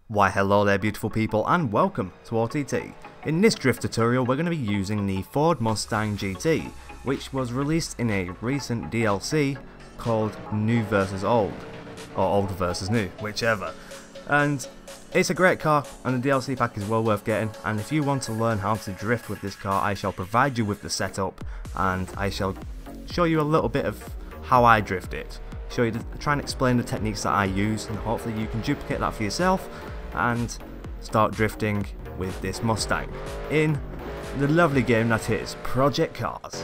Why hello there beautiful people and welcome to OTT. In this drift tutorial we're going to be using the Ford Mustang GT, which was released in a recent DLC called New vs Old, or Old vs New, whichever. And it's a great car and the DLC pack is well worth getting, and if you want to learn how to drift with this car I shall provide you with the setup and I shall show you a little bit of how I drift it. Try and explain the techniques that I use, and hopefully you can duplicate that for yourself and start drifting with this Mustang in the lovely game that is Project Cars.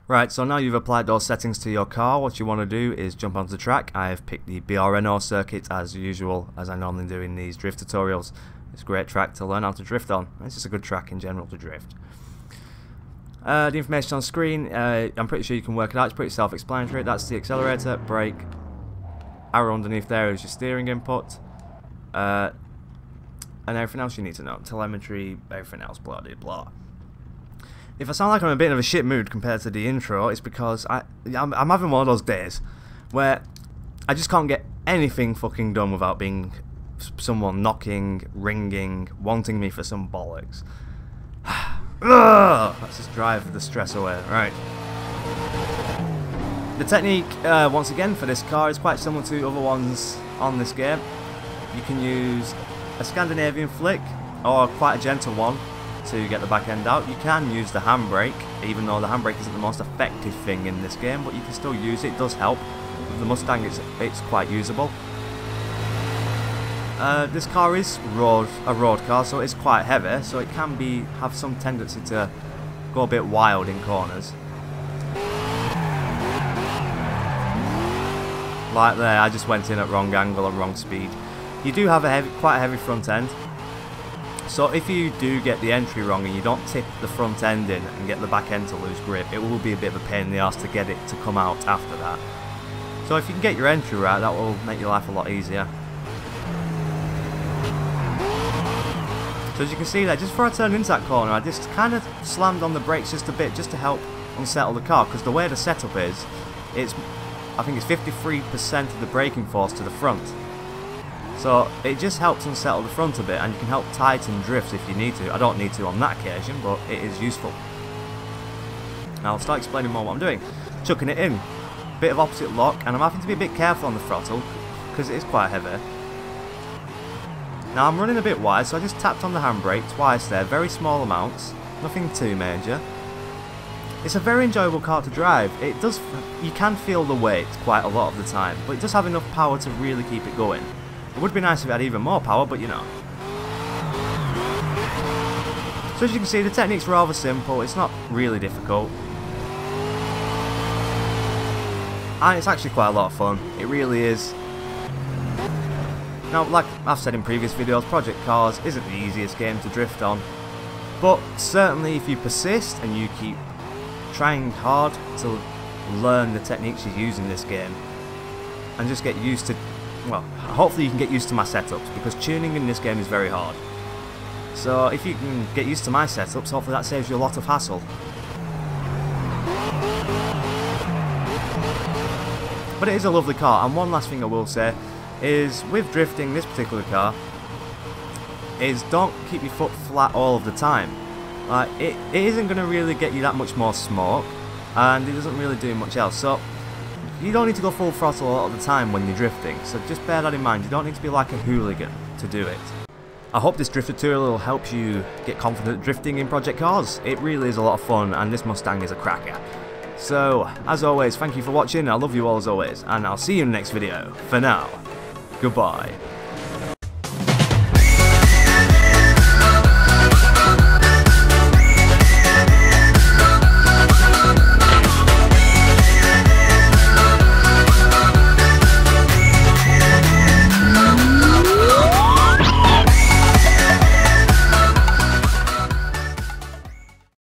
Right, so now you've applied those settings to your car, what you want to do is jump onto the track. I have picked the BRNO circuit as usual, as I normally do in these drift tutorials. It's a great track to learn how to drift on. It's just a good track in general to drift. The information on screen, I'm pretty sure you can work it out, it's pretty self-explanatory. That's the accelerator, brake, arrow underneath there is your steering input, and everything else you need to know. Telemetry, everything else, blah blah blah. If I sound like I'm in a bit of a shit mood compared to the intro, it's because I'm having one of those days where I just can't get anything fucking done without being someone knocking, ringing, wanting me for some bollocks. Let's just drive the stress away. Right. The technique, once again, for this car is quite similar to other ones on this game. You can use a Scandinavian flick or quite a gentle one to get the back end out. You can use the handbrake, even though the handbrake isn't the most effective thing in this game, but you can still use it. It does help. With the Mustang it's quite usable. This car is a road car, so it's quite heavy, so it can have some tendency to go a bit wild in corners. Like there, I just went in at wrong angle and wrong speed. You do have quite a heavy front end. So if you do get the entry wrong and you don't tip the front end in and get the back end to lose grip, it will be a bit of a pain in the arse to get it to come out after that. So if you can get your entry right, that will make your life a lot easier. So as you can see there, just before I turned into that corner, I just kind of slammed on the brakes just a bit, just to help unsettle the car, because the way the setup is, I think it's 53% of the braking force to the front. So it just helps unsettle the front a bit, and you can help tighten drifts if you need to. I don't need to on that occasion, but it is useful. Now I'll start explaining more what I'm doing. Chucking it in. Bit of opposite lock, and I'm having to be a bit careful on the throttle, because it is quite heavy. Now I'm running a bit wide, so I just tapped on the handbrake twice there, very small amounts, nothing too major. It's a very enjoyable car to drive. You can feel the weight quite a lot of the time, but it does have enough power to really keep it going. It would be nice if it had even more power, but you know. So as you can see, the technique's rather simple, it's not really difficult. And it's actually quite a lot of fun, it really is. Now, like I've said in previous videos, Project Cars isn't the easiest game to drift on. But certainly if you persist and you keep trying hard to learn the techniques you use in this game, and just get used to, well, hopefully you can get used to my setups, because tuning in this game is very hard. So if you can get used to my setups, hopefully that saves you a lot of hassle. But it is a lovely car, and one last thing I will say is, with drifting this particular car, is don't keep your foot flat all of the time. It isn't going to really get you that much more smoke, and it doesn't really do much else. So you don't need to go full throttle a lot of the time when you're drifting, so just bear that in mind. You don't need to be like a hooligan to do it. I hope this drift tutorial will help you get confident drifting in Project Cars. It really is a lot of fun, and this Mustang is a cracker. So, as always, thank you for watching, I love you all as always, and I'll see you in the next video. For now, goodbye.